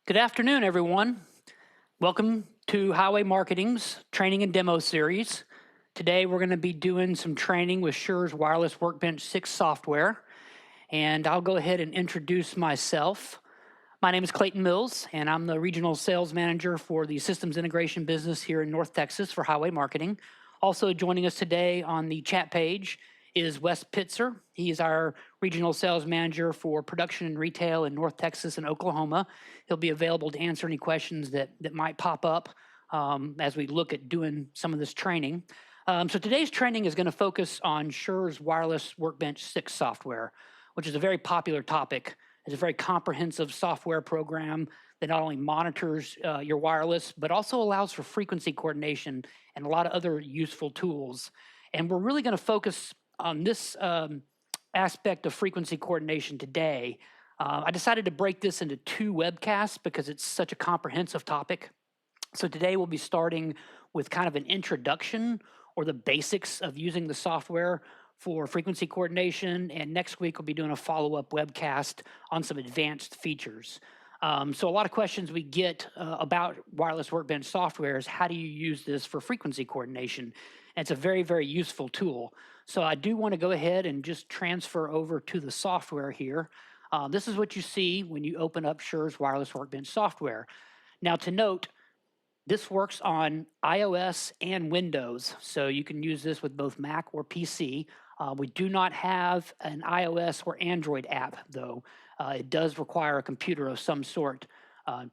Good afternoon, everyone. Welcome to Highway Marketing's training and demo series. Today, we're going to be doing some training with Shure's Wireless Workbench 6 software, and I'll go ahead and introduce myself. My name is Clayton Mills, and I'm the Regional Sales Manager for the Systems Integration business here in North Texas for Highway Marketing. Also joining us today on the chat page is Wes Pitzer. He is our Regional Sales Manager for Production and Retail in North Texas and Oklahoma. He'll be available to answer any questions that might pop up as we look at doing some of this training. So today's training is going to focus on Shure's Wireless Workbench 6 software, which is a very popular topic. It's a very comprehensive software program that not only monitors your wireless, but also allows for frequency coordination and a lot of other useful tools. And we're really going to focus on this aspect of frequency coordination today. I decided to break this into two webcasts because it's such a comprehensive topic. So today we'll be starting with kind of an introduction or the basics of using the software for frequency coordination, and next week we'll be doing a follow-up webcast on some advanced features. So a lot of questions we get about Wireless Workbench software is how do you use this for frequency coordination? And it's a very, very useful tool. So I do want to go ahead and just transfer over to the software here. This is what you see when you open up Shure's Wireless Workbench software. Now to note, this works on iOS and Windows, so you can use this with both Mac or PC. We do not have an iOS or Android app, though. It does require a computer of some sort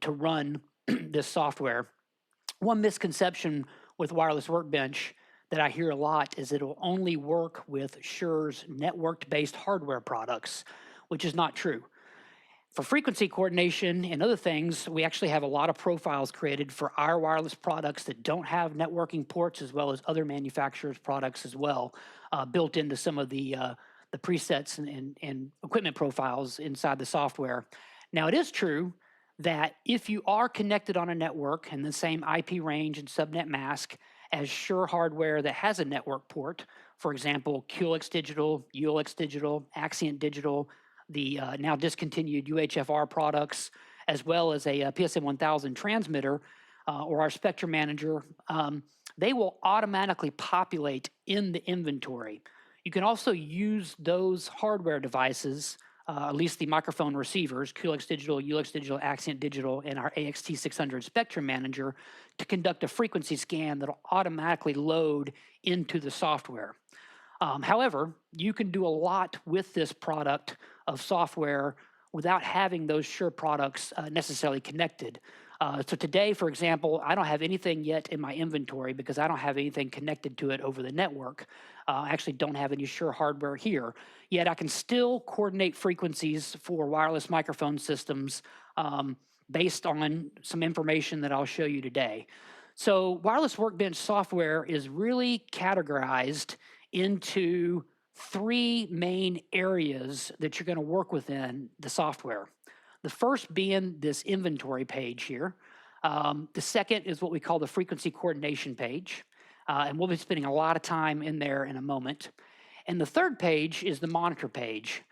to run this software. One misconception with Wireless Workbench that I hear a lot is it will only work with Shure's networked-based hardware products, which is not true. For frequency coordination and other things, we actually have a lot of profiles created for our wireless products that don't have networking ports, as well as other manufacturers' products as well, built into some of the presets and equipment profiles inside the software. Now, it is true that if you are connected on a network in the same IP range and subnet mask as Shure hardware that has a network port, for example, QLX Digital, ULX Digital, Axient Digital, the now discontinued UHFR products, as well as a PSM 1000 transmitter or our Spectrum Manager, they will automatically populate in the inventory. You can also use those hardware devices, at least the microphone receivers, QLX Digital, ULX Digital, Axient Digital, and our AXT600 Spectrum Manager to conduct a frequency scan that will automatically load into the software. However, you can do a lot with this product of software without having those Shure products necessarily connected. So today, for example, I don't have anything yet in my inventory because I don't have anything connected to it over the network. I actually don't have any Shure hardware here. Yet I can still coordinate frequencies for wireless microphone systems based on some information that I'll show you today. So Wireless Workbench software is really categorized into three main areas that you're going to work within the software. The first being this inventory page here. The second is what we call the frequency coordination page. And we'll be spending a lot of time in there in a moment. And the third page is the monitor page.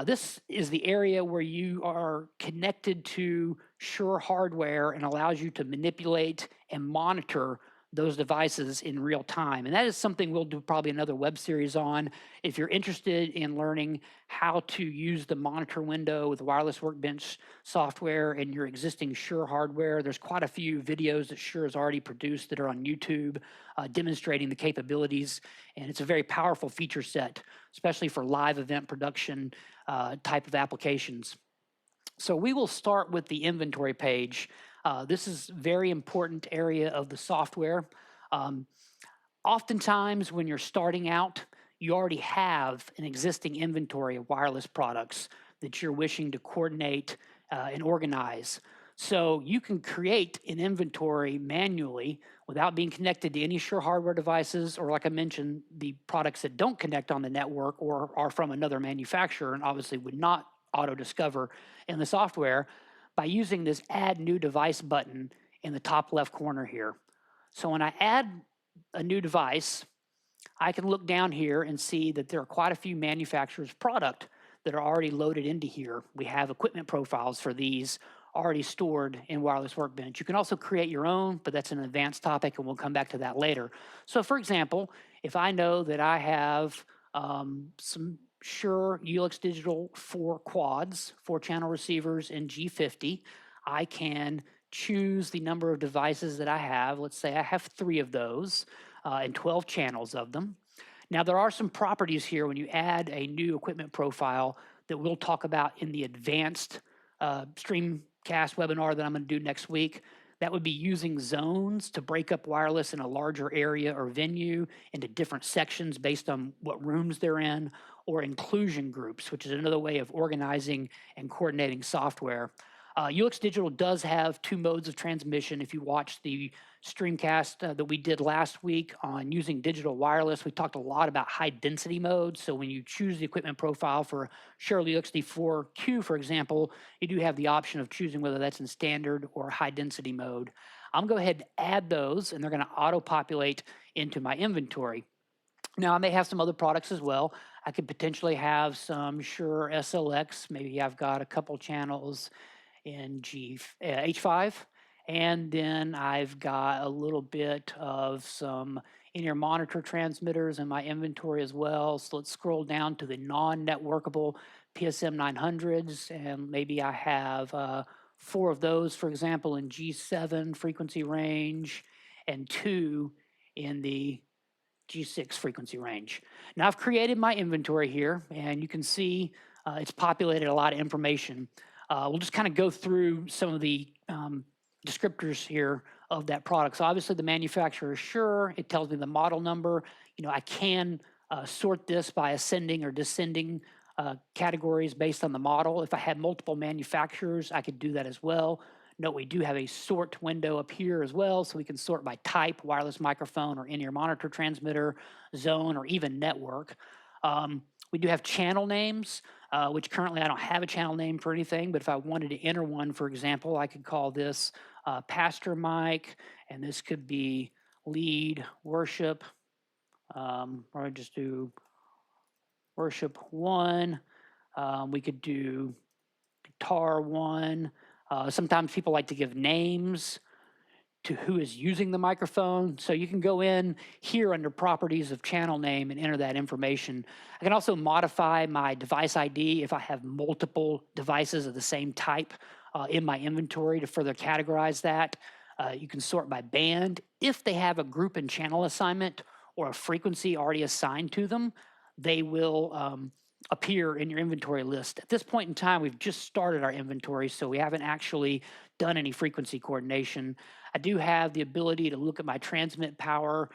This is the area where you are connected to Shure hardware and allows you to manipulate and monitor those devices in real time. And that is something we'll do probably another web series on. If you're interested in learning how to use the monitor window with Wireless Workbench software and your existing Shure hardware, there's quite a few videos that Shure has already produced that are on YouTube demonstrating the capabilities. And it's a very powerful feature set, especially for live event production type of applications. So we will start with the inventory page. This is a very important area of the software. Oftentimes when you're starting out, you already have an existing inventory of wireless products that you're wishing to coordinate and organize. So you can create an inventory manually without being connected to any Shure hardware devices, or like I mentioned, the products that don't connect on the network or are from another manufacturer and obviously would not auto-discover in the software, by using this Add New Device button in the top left corner here. So when I add a new device, I can look down here and see that there are quite a few manufacturers' product that are already loaded into here. We have equipment profiles for these already stored in Wireless Workbench. You can also create your own, but that's an advanced topic, and we'll come back to that later. So for example, if I know that I have some Shure Ulix Digital 4 quads, 4-channel receivers in G50, I can choose the number of devices that I have. Let's say I have 3 of those and 12 channels of them. Now, there are some properties here when you add a new equipment profile that we'll talk about in the advanced Streamcast webinar that I'm going to do next week. That would be using zones to break up wireless in a larger area or venue into different sections based on what rooms they're in, or inclusion groups, which is another way of organizing and coordinating software. Ulix Digital does have 2 modes of transmission. If you watch the Streamcast that we did last week on using digital wireless, we talked a lot about high density mode. So when you choose the equipment profile for Shure Ulix D4Q, for example, you do have the option of choosing whether that's in standard or high density mode. I'm going to go ahead and add those, and they're going to auto-populate into my inventory. Now, I may have some other products as well. I could potentially have some Shure SLX. Maybe I've got a couple channels in H5. And then I've got a little bit of some in-ear monitor transmitters in my inventory as well. So let's scroll down to the non-networkable PSM 900s, and maybe I have 4 of those, for example, in G7 frequency range, and 2 in the G6 frequency range. Now I've created my inventory here, and you can see it's populated a lot of information. We'll just kind of go through some of the descriptors here of that product. So obviously the manufacturer is Shure. It tells me the model number. You know, I can sort this by ascending or descending categories based on the model. If I had multiple manufacturers, I could do that as well. Note we do have a sort window up here as well, so we can sort by type, wireless microphone or in-ear monitor transmitter, zone, or even network. We do have channel names, which currently I don't have a channel name for anything, but if I wanted to enter one, for example, I could call this pastor mic, and this could be lead worship, or I just do worship 1. We could do guitar 1. Sometimes people like to give names to who is using the microphone. So you can go in here under properties of channel name and enter that information. I can also modify my device ID if I have multiple devices of the same type in my inventory to further categorize that. You can sort by band. If they have a group and channel assignment or a frequency already assigned to them, they will appear in your inventory list. At this point in time, we've just started our inventory, so we haven't actually done any frequency coordination. I do have the ability to look at my transmit power.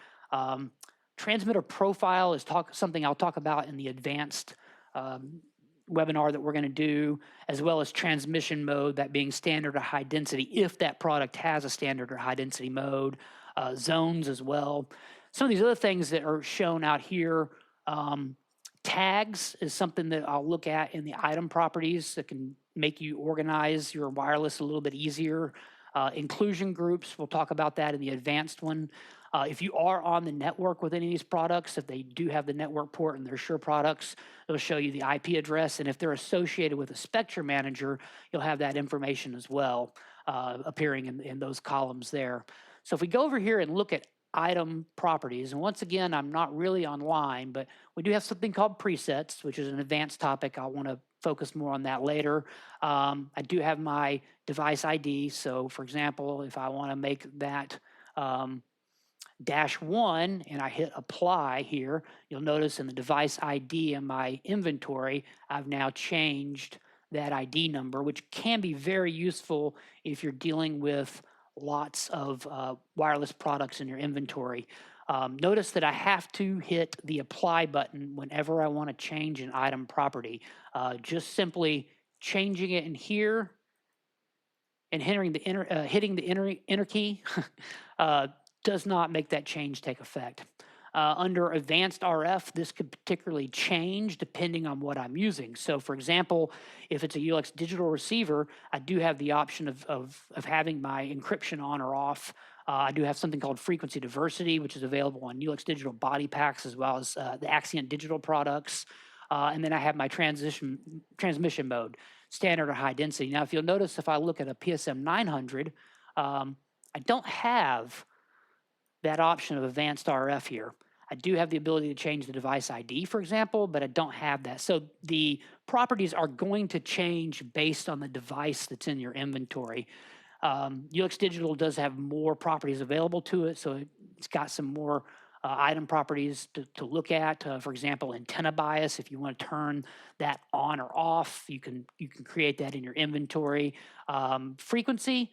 Transmitter profile is something I'll talk about in the advanced webinar that we're going to do, as well as transmission mode, that being standard or high density, if that product has a standard or high density mode, zones as well. Some of these other things that are shown out here, tags is something that I'll look at in the item properties that can make you organize your wireless a little bit easier. Inclusion groups, we'll talk about that in the advanced one. If you are on the network with any of these products, if they do have the network port in their Shure products, it'll show you the IP address. And if they're associated with a Spectrum manager, you'll have that information as well appearing in those columns there. So if we go over here and look at item properties, and once again, I'm not really online, but we do have something called presets, which is an advanced topic. I'll want to focus more on that later. I do have my device ID. So for example, if I want to make that -1 and I hit apply here, you'll notice in the device ID in my inventory, I've now changed that ID number, which can be very useful if you're dealing with lots of wireless products in your inventory. Notice that I have to hit the apply button whenever I want to change an item property. Just simply changing it in here and hitting the enter key does not make that change take effect. Under advanced RF, this could particularly change depending on what I'm using. So for example, if it's a Ulix digital receiver, I do have the option of having my encryption on or off. I do have something called frequency diversity, which is available on Ulix digital body packs as well as the Axient digital products. and then I have my transmission mode, standard or high density. Now, if you'll notice, if I look at a PSM 900, I don't have that option of advanced RF here. I do have the ability to change the device ID, for example, but I don't have that. So the properties are going to change based on the device that's in your inventory. UX Digital does have more properties available to it, so it's got some more item properties to look at. For example, antenna bias. If you want to turn that on or off, you can create that in your inventory. Frequency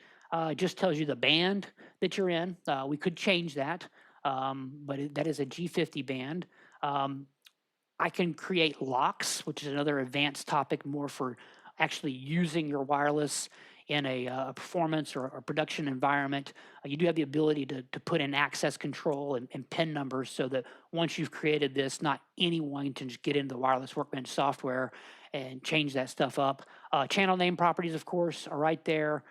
just tells you the band that you're in. We could change that, but that is a G50 band. I can create locks, which is another advanced topic more for actually using your wireless in a performance or production environment. You do have the ability to put in access control and PIN numbers so that once you've created this, not anyone can just get into the wireless Workbench software and change that stuff up. Channel name properties, of course, are right there.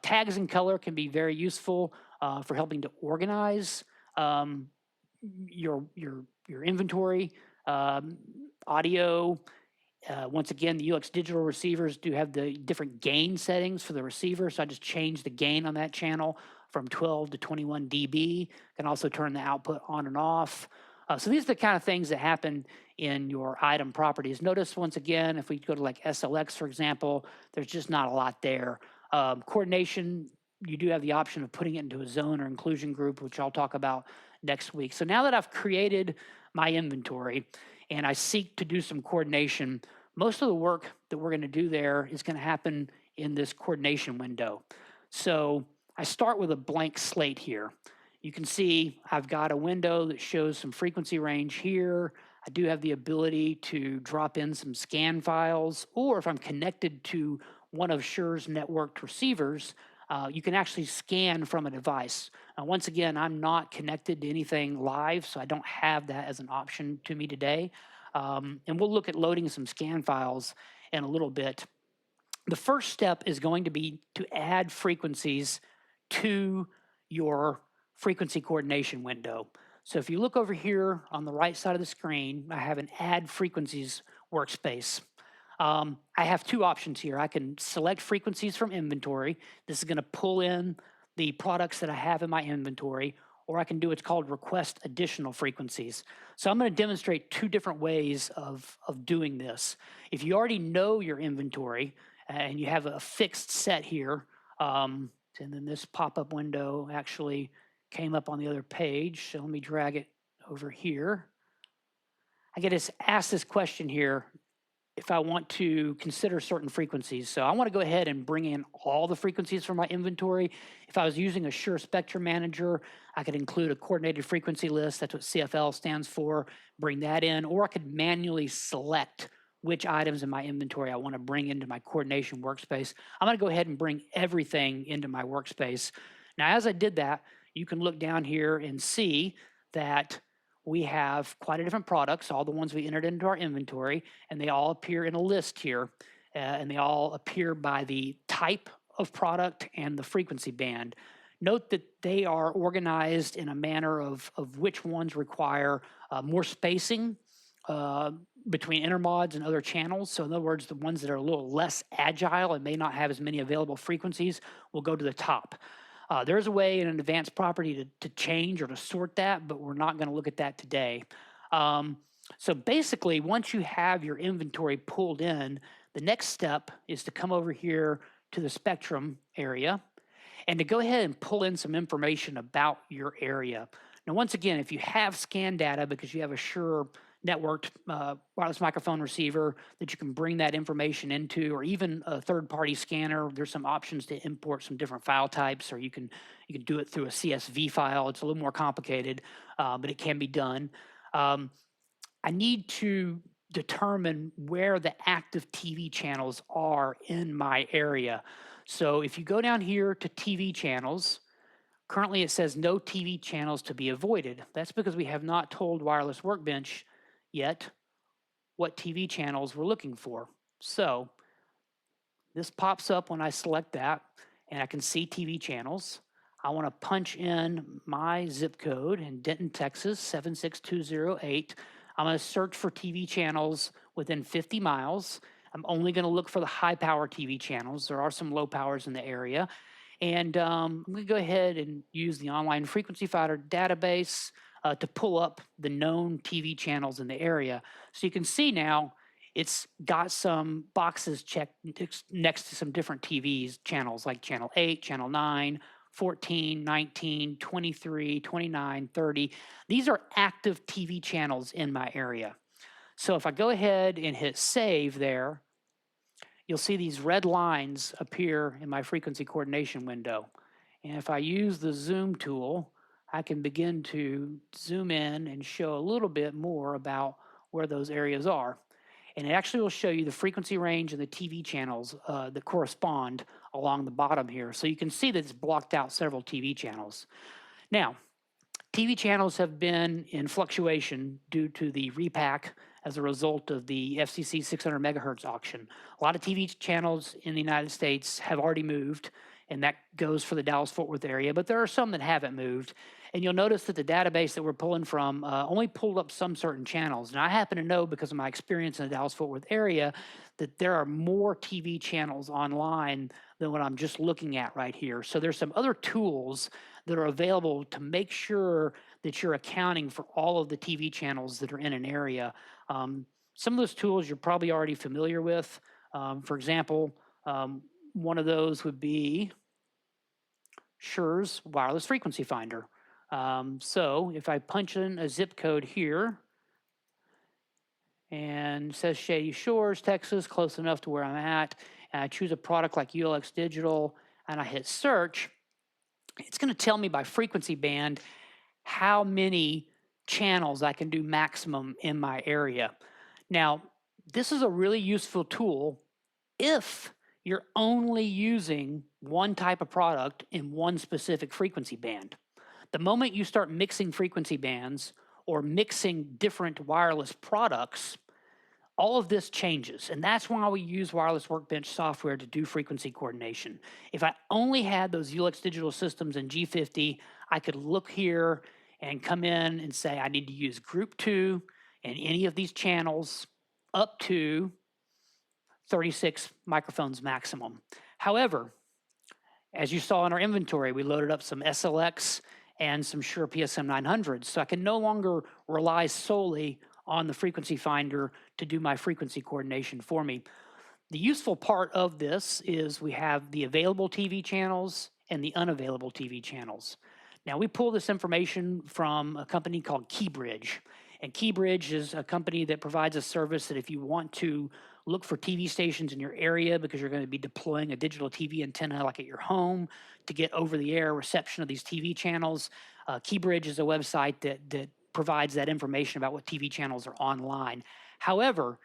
Tags and color can be very useful for helping to organize your inventory. Audio, once again, the UX Digital receivers do have the different gain settings for the receiver, so I just changed the gain on that channel from 12 to 21 dB. Can also turn the output on and off. So these are the kind of things that happen in your item properties. Notice once again, if we go to like SLX, for example, there's just not a lot there. Coordination, you do have the option of putting it into a zone or inclusion group, which I'll talk about next week. So now that I've created my inventory and I seek to do some coordination, most of the work that we're going to do there is going to happen in this coordination window. So I start with a blank slate here. You can see I've got a window that shows some frequency range here. I do have the ability to drop in some scan files, or if I'm connected to one of Shure's networked receivers, you can actually scan from a device. Once again, I'm not connected to anything live, so I don't have that as an option to me today. And we'll look at loading some scan files in a little bit. The first step is going to be to add frequencies to your frequency coordination window. So if you look over here on the right side of the screen, I have an Add Frequencies workspace. I have two options here. I can select frequencies from inventory. This is going to pull in the products that I have in my inventory, or I can do what's called request additional frequencies. So I'm going to demonstrate two different ways of doing this. If you already know your inventory and you have a fixed set here, and then this pop-up window actually came up on the other page, so let me drag it over here. I get to ask this question here if I want to consider certain frequencies. So I want to go ahead and bring in all the frequencies from my inventory. If I was using a Shure Spectrum Manager, I could include a coordinated frequency list. That's what CFL stands for. Bring that in, or I could manually select which items in my inventory I want to bring into my coordination workspace. I'm going to go ahead and bring everything into my workspace. Now, as I did that, you can look down here and see that we have quite a different products, all the ones we entered into our inventory, and they all appear in a list here, and they all appear by the type of product and the frequency band. Note that they are organized in a manner of which ones require more spacing between intermods and other channels. So in other words, the ones that are a little less agile and may not have as many available frequencies will go to the top. There's a way in an advanced property to change or to sort that, but we're not going to look at that today. So basically, once you have your inventory pulled in, the next step is to come over here to the spectrum area and to go ahead and pull in some information about your area. Now, once again, if you have scan data because you have a Shure networked wireless microphone receiver that you can bring that information into, or even a third-party scanner, there's some options to import some different file types, or you can do it through a CSV file. It's a little more complicated, but it can be done. I need to determine where the active TV channels are in my area. So if you go down here to TV channels, currently it says no TV channels to be avoided. That's because we have not told Wireless Workbench yet what TV channels we're looking for. So this pops up when I select that, and I can see TV channels. I want to punch in my zip code in Denton, Texas, 76208. I'm going to search for TV channels within 50 miles. I'm only going to look for the high power TV channels. There are some low powers in the area. And I'm going to go ahead and use the online frequency finder database to pull up the known TV channels in the area. So you can see now it's got some boxes checked next to some different TVs channels like channel 8, channel 9, 14, 19, 23, 29, 30. These are active TV channels in my area. So if I go ahead and hit save there, you'll see these red lines appear in my frequency coordination window. And if I use the zoom tool, I can begin to zoom in and show a little bit more about where those areas are. And it actually will show you the frequency range and the TV channels that correspond along the bottom here. So you can see that it's blocked out several TV channels. Now, TV channels have been in fluctuation due to the repack as a result of the FCC 600 megahertz auction. A lot of TV channels in the United States have already moved, and that goes for the Dallas-Fort Worth area, but there are some that haven't moved. And you'll notice that the database that we're pulling from only pulled up some certain channels. And I happen to know, because of my experience in the Dallas-Fort Worth area, that there are more TV channels online than what I'm just looking at right here. So there's some other tools that are available to make sure that you're accounting for all of the TV channels that are in an area. Some of those tools you're probably already familiar with. For example, one of those would be Shure's wireless frequency finder. So if I punch in a zip code here and it says Shady Shores, Texas, close enough to where I'm at, and I choose a product like ULX Digital and I hit search, it's going to tell me by frequency band how many channels I can do maximum in my area. Now, this is a really useful tool if you're only using one type of product in one specific frequency band. The moment you start mixing frequency bands or mixing different wireless products, all of this changes. And that's why we use Wireless Workbench software to do frequency coordination. If I only had those ULX Digital Systems and G50, I could look here and come in and say I need to use group 2 and any of these channels up to 36 microphones maximum. However, as you saw in our inventory, we loaded up some SLX and some Shure PSM 900s, so I can no longer rely solely on the frequency finder to do my frequency coordination for me. The useful part of this is we have the available TV channels and the unavailable TV channels. Now, we pull this information from a company called KeyBridge. And KeyBridge is a company that provides a service that if you want to look for TV stations in your area because you're going to be deploying a digital TV antenna like at your home to get over-the-air reception of these TV channels, KeyBridge is a website that provides that information about what TV channels are online. However,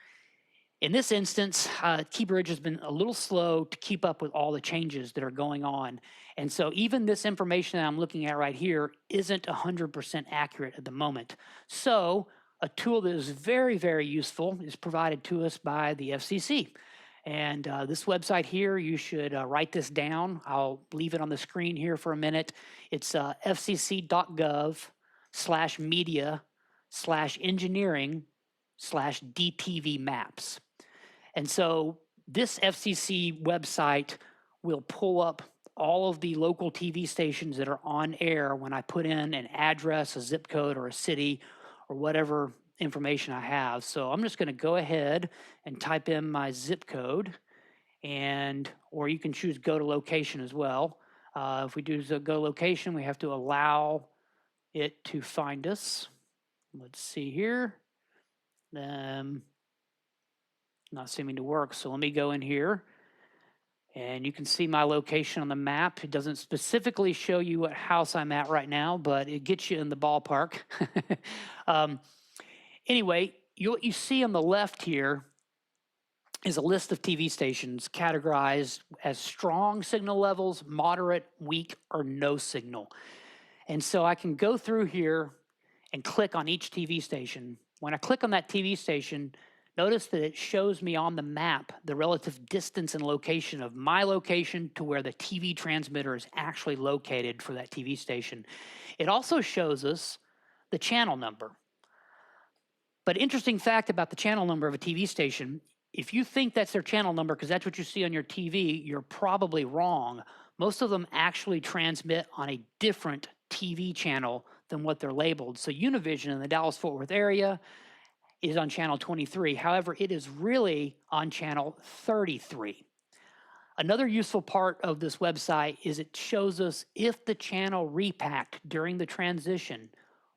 in this instance, KeyBridge has been a little slow to keep up with all the changes that are going on. And so even this information that I'm looking at right here isn't 100% accurate at the moment. So a tool that is very, very useful is provided to us by the FCC. And this website here, you should write this down. I'll leave it on the screen here for a minute. It's fcc.gov/media/engineering/DTV maps. And so this FCC website will pull up all of the local TV stations that are on air when I put in an address, a zip code, or a city, or whatever information I have. So I'm just going to go ahead and type in my zip code, or you can choose go to location as well. If we do go location, we have to allow it to find us. Let's see here. Not seeming to work, so let me go in here. And you can see my location on the map. It doesn't specifically show you what house I'm at right now, but it gets you in the ballpark. Anyway, what you see on the left here is a list of TV stations categorized as strong signal levels, moderate, weak, or no signal. And so I can go through here and click on each TV station. When I click on that TV station, notice that it shows me on the map the relative distance and location of my location to where the TV transmitter is actually located for that TV station. It also shows us the channel number. But interesting fact about the channel number of a TV station, if you think that's their channel number because that's what you see on your TV, you're probably wrong. Most of them actually transmit on a different TV channel than what they're labeled. So Univision in the Dallas-Fort Worth area is on channel 23. However, it is really on channel 33. Another useful part of this website is it shows us if the channel repacked during the transition,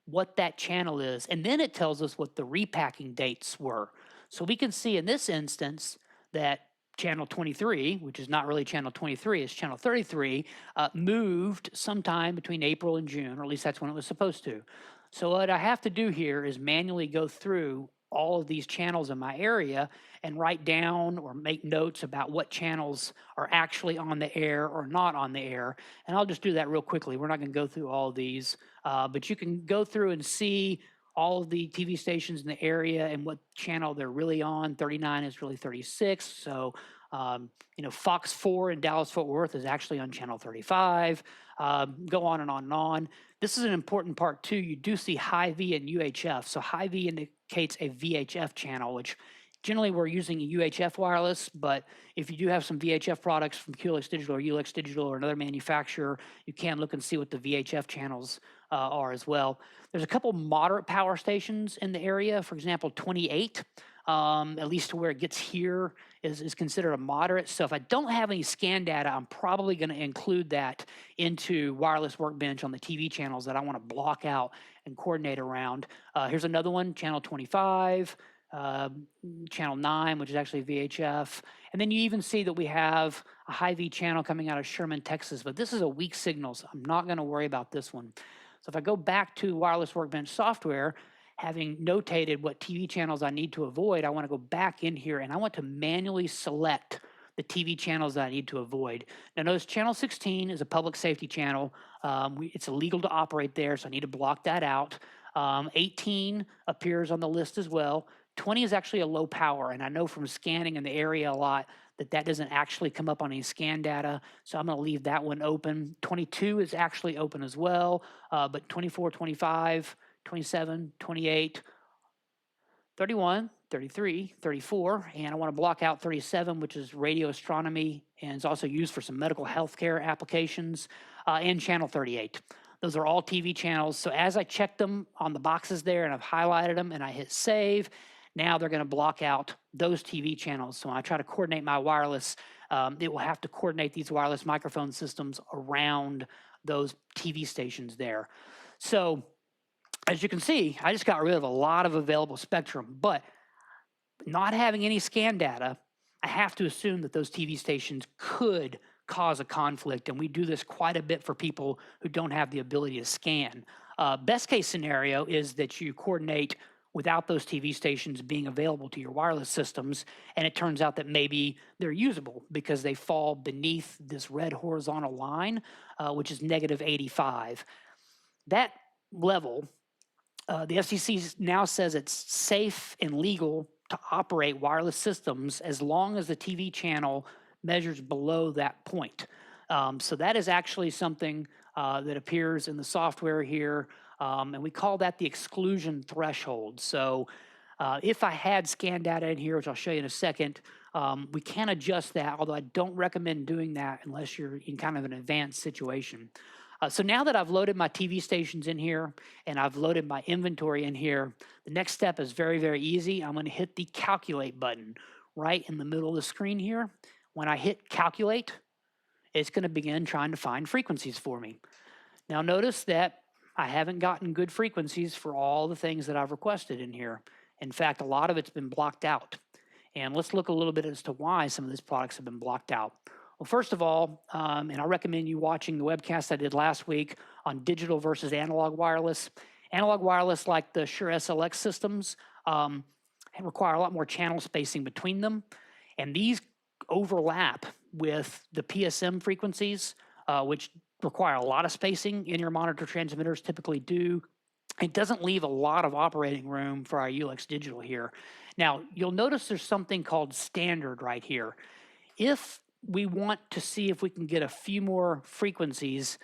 what that channel is, and then it tells us what the repacking dates were. So we can see in this instance that channel 23, which is not really channel 23, it's channel 33, moved sometime between April and June, or at least that's when it was supposed to. So what I have to do here is manually go through all of these channels in my area and write down or make notes about what channels are actually on the air or not on the air. And I'll just do that real quickly. We're not going to go through all of these, but you can go through and see all of the TV stations in the area and what channel they're really on. 39 is really 36. So, Fox 4 in Dallas-Fort Worth is actually on channel 35. Go on and on and on. This is an important part too. You do see high V and UHF. So high V indicates a VHF channel, which generally we're using a UHF wireless, but if you do have some VHF products from QLX Digital or ULX Digital or another manufacturer, you can look and see what the VHF channels are as well. There's a couple moderate power stations in the area. For example, 28, at least to where it gets here, is considered a moderate. So if I don't have any scan data, I'm probably going to include that into Wireless Workbench on the TV channels that I want to block out and coordinate around. Here's another one, channel 25. Channel 9, which is actually VHF. And then you even see that we have a high V channel coming out of Sherman, Texas, but this is a weak signal, so I'm not going to worry about this one. So if I go back to Wireless Workbench software, having notated what TV channels I need to avoid, I want to go back in here and I want to manually select the TV channels that I need to avoid. Now notice channel 16 is a public safety channel. It's illegal to operate there, so I need to block that out. 18 appears on the list as well. 20 is actually a low power, and I know from scanning in the area a lot that doesn't actually come up on any scan data, so I'm going to leave that one open. 22 is actually open as well, but 24, 25, 27, 28, 31, 33, 34, and I want to block out 37, which is radio astronomy, and is also used for some medical healthcare applications, and channel 38. Those are all TV channels, so as I check them on the boxes there and I've highlighted them and I hit save, now they're going to block out those TV channels. So when I try to coordinate my wireless, it will have to coordinate these wireless microphone systems around those TV stations there. So as you can see, I just got rid of a lot of available spectrum, but not having any scan data, I have to assume that those TV stations could cause a conflict, and we do this quite a bit for people who don't have the ability to scan. Best case scenario is that you coordinate without those TV stations being available to your wireless systems, and it turns out that maybe they're usable because they fall beneath this red horizontal line, which is negative 85. That level, the FCC now says it's safe and legal to operate wireless systems as long as the TV channel measures below that point. So that is actually something that appears in the software here, and we call that the exclusion threshold. So if I had scan data in here, which I'll show you in a second, we can adjust that, although I don't recommend doing that unless you're in kind of an advanced situation. So now that I've loaded my TV stations in here and I've loaded my inventory in here, the next step is very, very easy. I'm going to hit the calculate button right in the middle of the screen here. When I hit calculate, it's going to begin trying to find frequencies for me. Now notice that I haven't gotten good frequencies for all the things that I've requested in here. In fact, a lot of it's been blocked out. And let's look a little bit as to why some of these products have been blocked out. Well, first of all, and I recommend you watching the webcast I did last week on digital versus analog wireless. Analog wireless, like the Shure SLX systems, require a lot more channel spacing between them. And these overlap with the PSM frequencies, which require a lot of spacing in your monitor transmitters typically do. It doesn't leave a lot of operating room for our ULX Digital here. Now, you'll notice there's something called standard right here. If we want to see if we can get a few more frequencies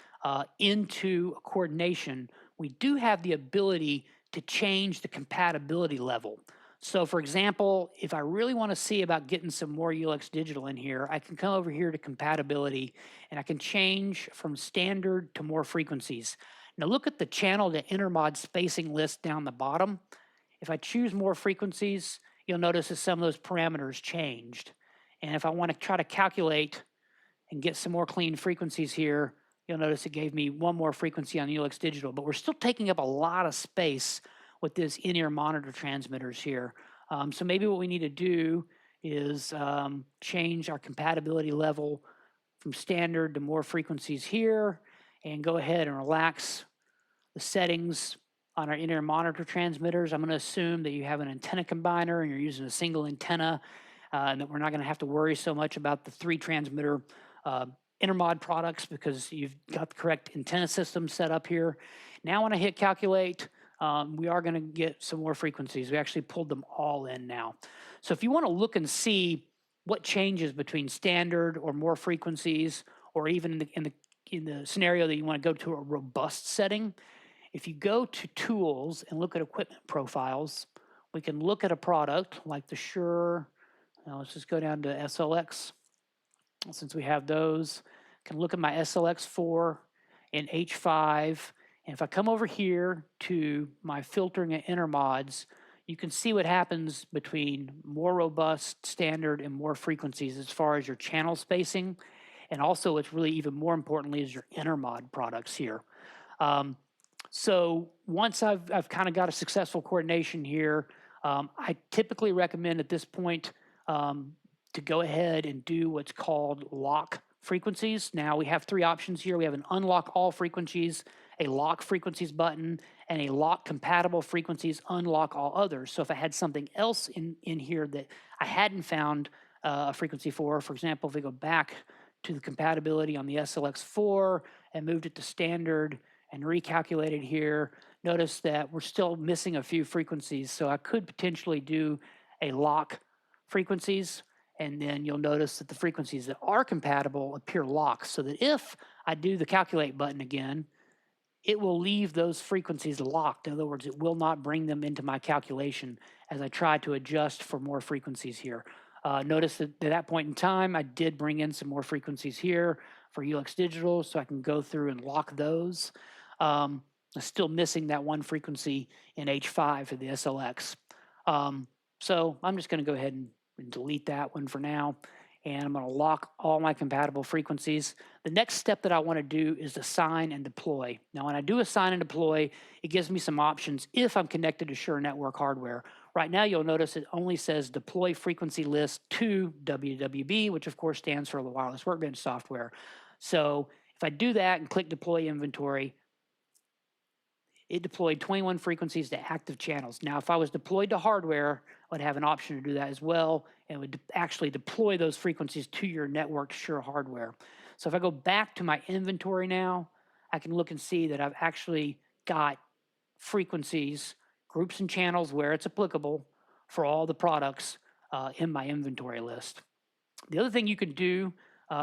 into coordination, we do have the ability to change the compatibility level. So for example, if I really want to see about getting some more UX Digital in here, I can come over here to compatibility and I can change from standard to more frequencies. Now look at the channel to intermod spacing list down the bottom. If I choose more frequencies, you'll notice that some of those parameters changed. And if I want to try to calculate and get some more clean frequencies here, you'll notice it gave me one more frequency on UX Digital, but we're still taking up a lot of space with this in-ear monitor transmitters here. So maybe what we need to do is change our compatibility level from standard to more frequencies here and go ahead and relax the settings on our in-ear monitor transmitters. I'm going to assume that you have an antenna combiner and you're using a single antenna and that we're not going to have to worry so much about the 3 transmitter intermod products because you've got the correct antenna system set up here. Now when I hit calculate, we are going to get some more frequencies. We actually pulled them all in now. So if you want to look and see what changes between standard or more frequencies, or even in the scenario that you want to go to a robust setting, if you go to tools and look at equipment profiles, we can look at a product like the Shure. Now let's just go down to SLX. Since we have those, I can look at my SLX4 and H5. And if I come over here to my filtering and intermods, you can see what happens between more robust, standard, and more frequencies as far as your channel spacing. And also what's really even more importantly is your intermod products here. So once I've kind of got a successful coordination here, I typically recommend at this point to go ahead and do what's called lock frequencies. Now we have 3 options here. We have an unlock all frequencies, a lock frequencies button, and a lock compatible frequencies, unlock all others. So if I had something else in here that I hadn't found a frequency for example, if we go back to the compatibility on the SLX4 and moved it to standard and recalculated here, notice that we're still missing a few frequencies. So I could potentially do a lock frequencies, and then you'll notice that the frequencies that are compatible appear locked, so that if I do the calculate button again, it will leave those frequencies locked. In other words, it will not bring them into my calculation as I try to adjust for more frequencies here. Notice that at that point in time, I did bring in some more frequencies here for UX Digital, so I can go through and lock those. I'm still missing that one frequency in H5 for the SLX. So I'm just going to go ahead and delete that one for now, and I'm going to lock all my compatible frequencies. The next step that I want to do is assign and deploy. Now when I do assign and deploy, it gives me some options if I'm connected to Shure network hardware. Right now you'll notice it only says deploy frequency list to WWB, which of course stands for the wireless workbench software. So if I do that and click deploy inventory, it deployed 21 frequencies to active channels. Now, if I was deployed to hardware, I would have an option to do that as well, and it would actually deploy those frequencies to your network Shure hardware. So if I go back to my inventory now, I can look and see that I've actually got frequencies, groups and channels where it's applicable for all the products in my inventory list. The other thing you can do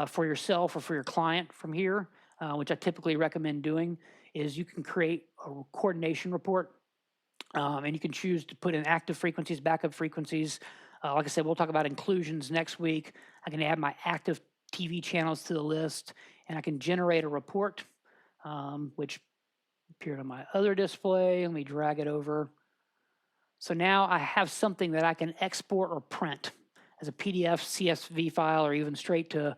for yourself or for your client from here, which I typically recommend doing, is you can create a coordination report, and you can choose to put in active frequencies, backup frequencies. Like I said, we'll talk about inclusions next week. I can add my active TV channels to the list, and I can generate a report, which appeared on my other display. Let me drag it over. So now I have something that I can export or print as a PDF, CSV file, or even straight to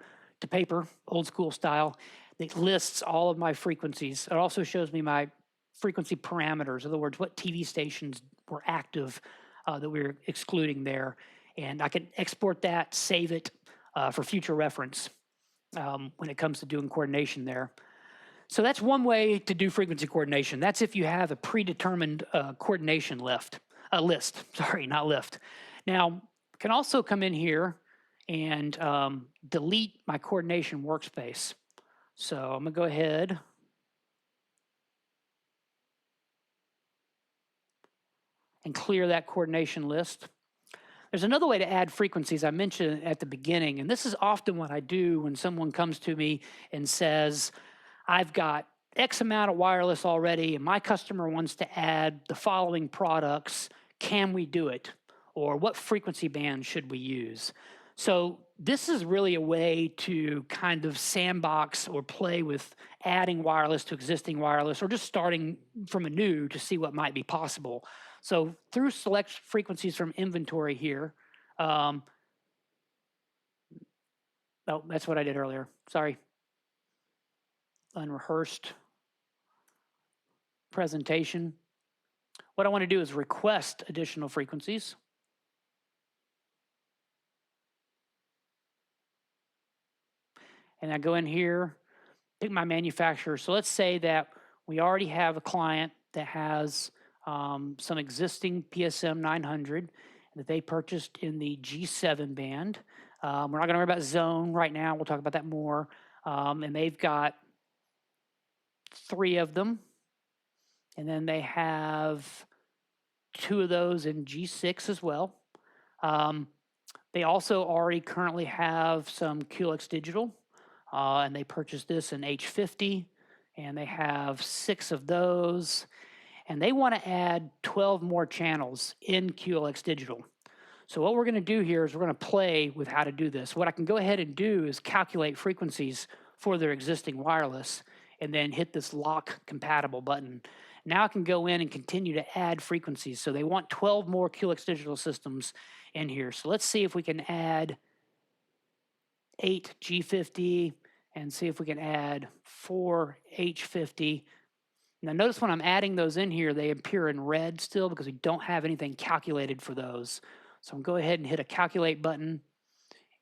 paper, old school style. It lists all of my frequencies. It also shows me my frequency parameters. In other words, what TV stations were active that we were excluding there. And I can export that, save it for future reference when it comes to doing coordination there. So that's one way to do frequency coordination. That's if you have a predetermined coordination list. Sorry, not lift. Now, I can also come in here and delete my coordination workspace. So I'm going to go ahead and clear that coordination list. There's another way to add frequencies I mentioned at the beginning, and this is often what I do when someone comes to me and says, I've got X amount of wireless already, and my customer wants to add the following products. Can we do it? Or what frequency band should we use? So this is really a way to kind of sandbox or play with adding wireless to existing wireless, or just starting from anew to see what might be possible. So through select frequencies from inventory here, oh, that's what I did earlier. Sorry. Unrehearsed presentation. What I want to do is request additional frequencies. And I go in here, pick my manufacturer. So let's say that we already have a client that has some existing PSM 900 that they purchased in the G7 band. We're not going to worry about zone right now. We'll talk about that more. And they've got 3 of them. And then they have 2 of those in G6 as well. They also already currently have some QLX digital, and they purchased this in H50, and they have 6 of those, and they want to add 12 more channels in QLX digital. So what we're going to do here is we're going to play with how to do this. What I can go ahead and do is calculate frequencies for their existing wireless, and then hit this lock compatible button. Now I can go in and continue to add frequencies. So they want 12 more QLX digital systems in here. So let's see if we can add 8 G50 and see if we can add 4 H50. Now notice when I'm adding those in here, they appear in red still because we don't have anything calculated for those. So I'm going to go ahead and hit a calculate button,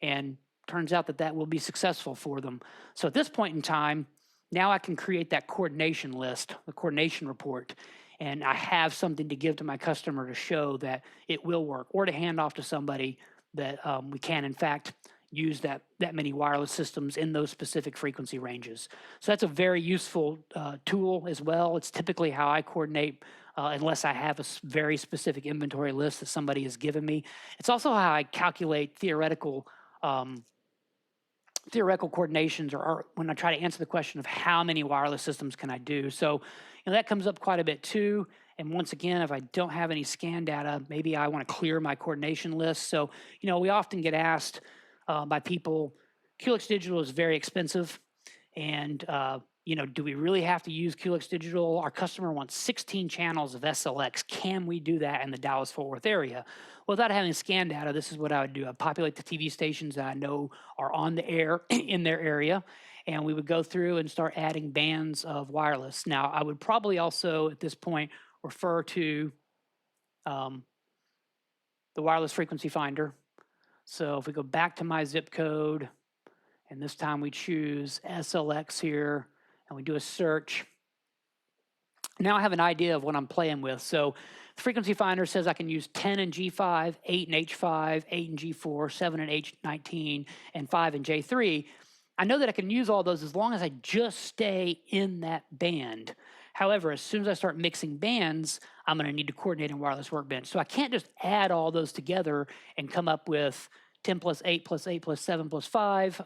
and turns out that that will be successful for them. So at this point in time, now I can create that coordination list, the coordination report, and I have something to give to my customer to show that it will work, or to hand off to somebody that we can, in fact, use that many wireless systems in those specific frequency ranges. So that's a very useful tool as well. It's typically how I coordinate unless I have a very specific inventory list that somebody has given me. It's also how I calculate theoretical coordinations, or when I try to answer the question of how many wireless systems can I do. So that comes up quite a bit too. And once again, if I don't have any scan data, maybe I want to clear my coordination list. So we often get asked by people, QLX digital is very expensive, and do we really have to use QLX digital? Our customer wants 16 channels of SLX. Can we do that in the Dallas-Fort Worth area? Without having scan data, this is what I would do. I'd populate the TV stations that I know are on the air in their area, and we would go through and start adding bands of wireless. Now, I would probably also, at this point, refer to the wireless frequency finder. So if we go back to my zip code, and this time we choose SLX here, and we do a search, now I have an idea of what I'm playing with. So the frequency finder says I can use 10 in G5, 8 in H5, 8 in G4, 7 in H19, and 5 in J3. I know that I can use all those as long as I just stay in that band. However, as soon as I start mixing bands, I'm going to need to coordinate in Wireless Workbench. So I can't just add all those together and come up with 10 plus 8 plus 8 plus 7 plus 5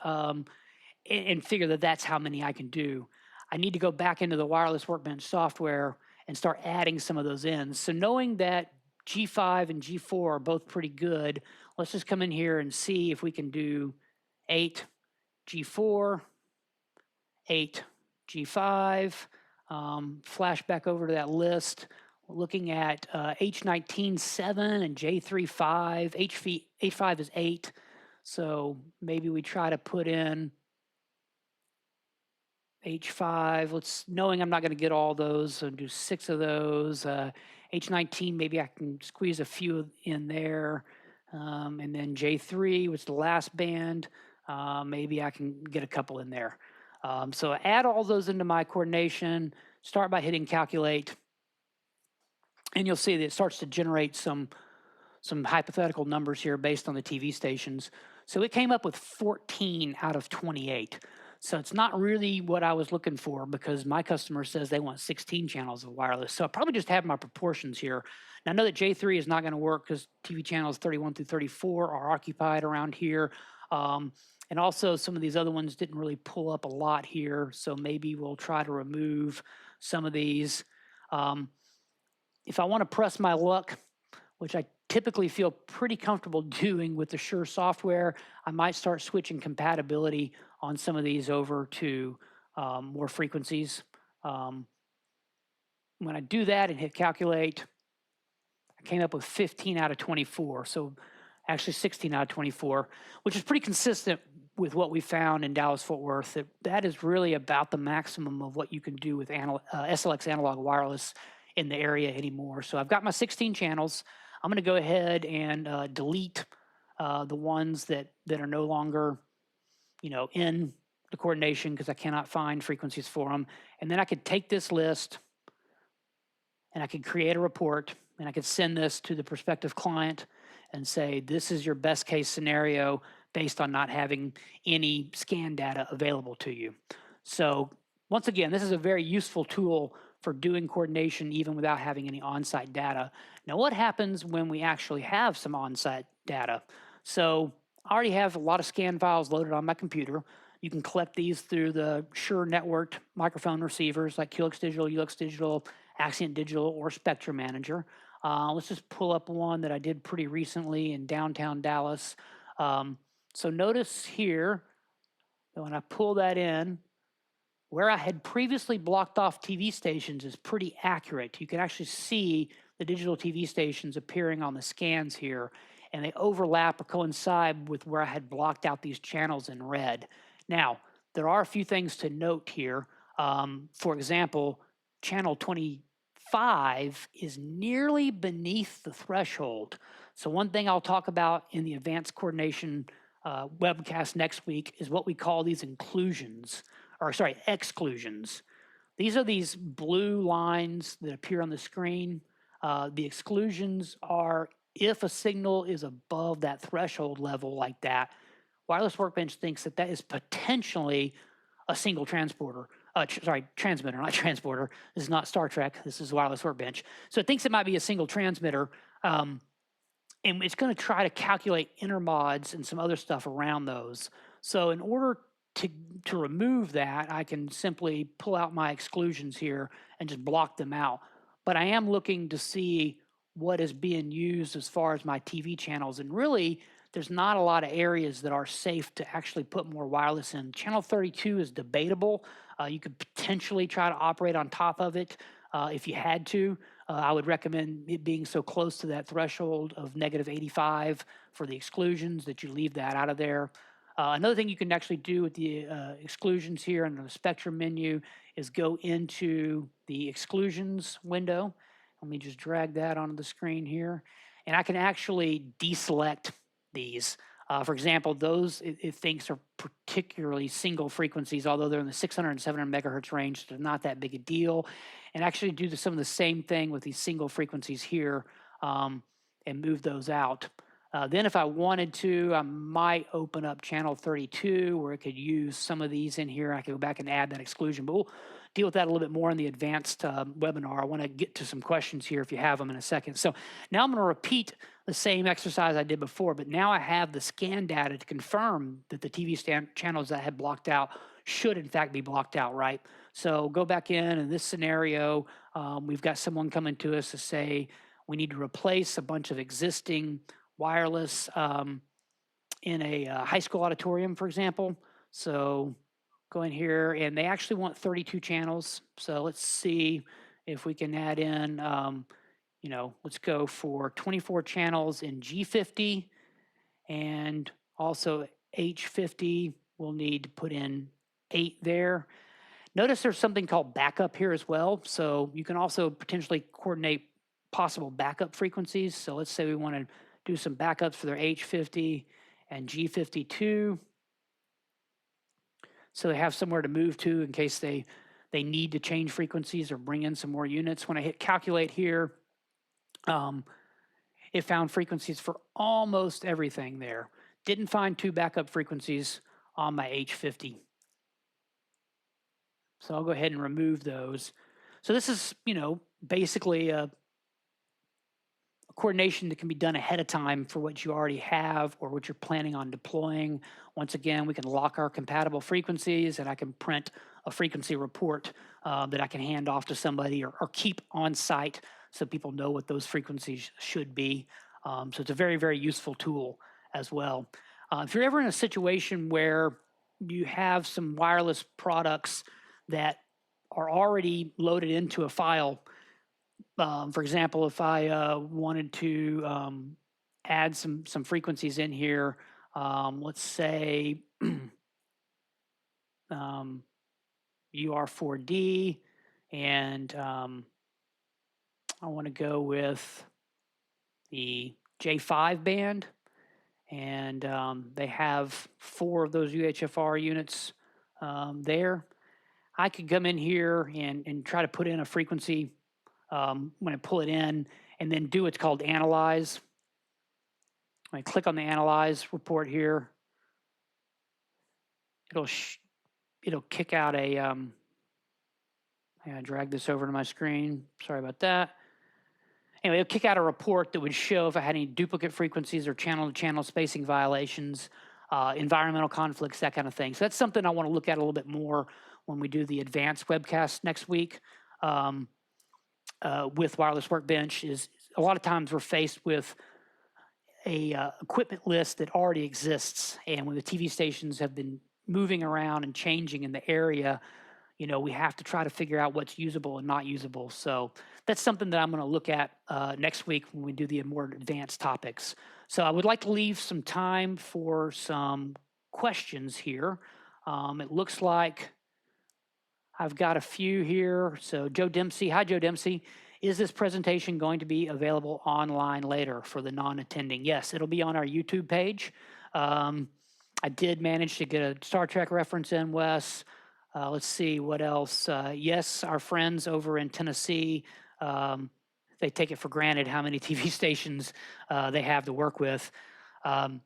and figure that that's how many I can do. I need to go back into the Wireless Workbench software and start adding some of those in. So knowing that G5 and G4 are both pretty good, let's just come in here and see if we can do 8 G4, 8 G5, flash back over to that list. We're looking at H19 7 and J3 5. H5 is 8. So maybe we try to put in H5. Knowing I'm not going to get all those, so do 6 of those. H19, maybe I can squeeze a few in there. And then J3, which is the last band, maybe I can get a couple in there. So add all those into my coordination, start by hitting calculate, and you'll see that it starts to generate some hypothetical numbers here based on the TV stations. So it came up with 14 out of 28. So it's not really what I was looking for, because my customer says they want 16 channels of wireless. So I probably just have my proportions here. Now I know that J3 is not going to work because TV channels 31 through 34 are occupied around here. And also some of these other ones didn't really pull up a lot here, so maybe we'll try to remove some of these. Um, if I want to press my luck, which I typically feel pretty comfortable doing with the Shure software, I might start switching compatibility on some of these over to more frequencies. When I do that and hit calculate, I came up with 15 out of 24. So actually 16 out of 24, which is pretty consistent with what we found in Dallas-Fort Worth. That is really about the maximum of what you can do with SLX analog wireless in the area anymore. So I've got my 16 channels. I'm going to go ahead and delete the ones that are no longer, in the coordination because I cannot find frequencies for them. And then I could take this list and I could create a report and I could send this to the prospective client and say, this is your best case scenario based on not having any scan data available to you. So once again, this is a very useful tool for doing coordination even without having any on-site data. Now, what happens when we actually have some on-site data? So I already have a lot of scan files loaded on my computer. You can collect these through the Shure networked microphone receivers like Helix Digital, Ulix Digital, Accent Digital, or Spectrum Manager. Let's just pull up one that I did pretty recently in downtown Dallas. So notice here that when I pull that in, where I had previously blocked off TV stations is pretty accurate. You can actually see the digital TV stations appearing on the scans here, and they overlap or coincide with where I had blocked out these channels in red. Now, there are a few things to note here. For example, channel 25 is nearly beneath the threshold. So one thing I'll talk about in the advanced coordination webcast next week is what we call these exclusions. These are these blue lines that appear on the screen. The exclusions are if a signal is above that threshold level like that. Wireless Workbench thinks that is potentially a single transmitter, not transporter. This is not Star Trek. This is Wireless Workbench. So it thinks it might be a single transmitter, and it's going to try to calculate intermods and some other stuff around those. So in order to remove that, I can simply pull out my exclusions here and just block them out. But I am looking to see what is being used as far as my TV channels. And really, there's not a lot of areas that are safe to actually put more wireless in. Channel 32 is debatable. You could potentially try to operate on top of it if you had to. I would recommend it being so close to that threshold of -85 for the exclusions that you leave that out of there. Another thing you can actually do with the exclusions here in the spectrum menu is go into the exclusions window. Let me just drag that onto the screen here. And I can actually deselect these. For example, those it thinks are particularly single frequencies, although they're in the 600 and 700 megahertz range, so they're not that big a deal. And actually do some of the same thing with these single frequencies here and move those out. Then if I wanted to, I might open up channel 32 where I could use some of these in here. I could go back and add that exclusion, but we'll deal with that a little bit more in the advanced webinar. I want to get to some questions here if you have them in a second. So now I'm going to repeat the same exercise I did before, but now I have the scan data to confirm that the TV channels that I had blocked out should in fact be blocked out, right? So go back in this scenario, we've got someone coming to us to say we need to replace a bunch of existing wireless in a high school auditorium, for example. So go in here, and they actually want 32 channels. So let's see if we can add in, let's go for 24 channels in G50, and also H50, we'll need to put in 8 there. Notice there's something called backup here as well. So you can also potentially coordinate possible backup frequencies. So let's say we want to do some backups for their H50 and G52. So they have somewhere to move to in case they need to change frequencies or bring in some more units. When I hit calculate here, it found frequencies for almost everything there. Didn't find 2 backup frequencies on my H50. So I'll go ahead and remove those. So this is, basically a coordination that can be done ahead of time for what you already have or what you're planning on deploying. Once again, we can lock our compatible frequencies, and I can print a frequency report that I can hand off to somebody or keep on site so people know what those frequencies should be. So it's a very, very useful tool as well. If you're ever in a situation where you have some wireless products that are already loaded into a file, for example, if I wanted to add some frequencies in here, let's say UR4D, and I want to go with the J5 band, and they have 4 of those UHFR units there. I could come in here and try to put in a frequency when I pull it in, and then do what's called analyze. When I click on the analyze report here, it'll kick out a, I drag this over to my screen, sorry about that. Anyway, it'll kick out a report that would show if I had any duplicate frequencies or channel-to-channel spacing violations, environmental conflicts, that kind of thing. So that's something I want to look at a little bit more when we do the advanced webcast next week. With Wireless Workbench, is a lot of times we're faced with a equipment list that already exists, and when the TV stations have been moving around and changing in the area, you know, we have to try to figure out what's usable and not usable. So that's something that I'm going to look at next week when we do the more advanced topics. So I would like to leave some time for some questions here. It looks like I've got a few here. So Joe Dempsey, hi Joe Dempsey. Is this presentation going to be available online later for the non-attending? Yes, it'll be on our YouTube page. I did manage to get a Star Trek reference in, Wes. Let's see what else. Yes, our friends over in Tennessee, they take it for granted how many TV stations they have to work with.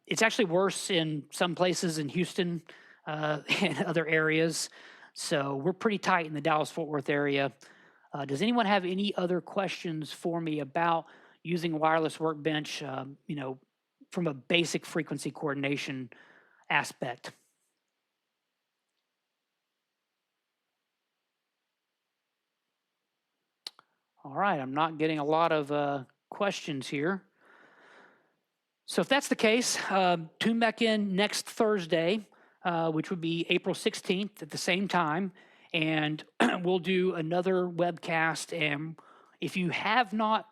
It's actually worse in some places in Houston and other areas. So we're pretty tight in the Dallas-Fort Worth area. Does anyone have any other questions for me about using Wireless Workbench, you know, from a basic frequency coordination aspect? All right, I'm not getting a lot of questions here. So if that's the case, tune back in next Thursday, which would be April 16th at the same time, and we'll do another webcast. And if you have not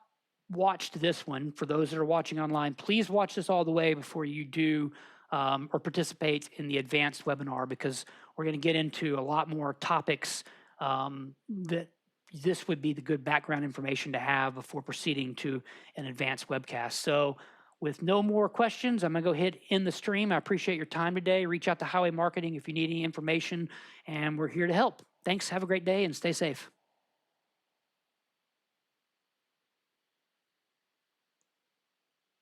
watched this one, for those that are watching online, please watch this all the way before you do or participate in the advanced webinar, because we're going to get into a lot more topics that this would be the good background information to have before proceeding to an advanced webcast. So with no more questions, I'm going to go ahead in the stream. I appreciate your time today. Reach out to Highway Marketing if you need any information, and we're here to help. Thanks. Have a great day and stay safe.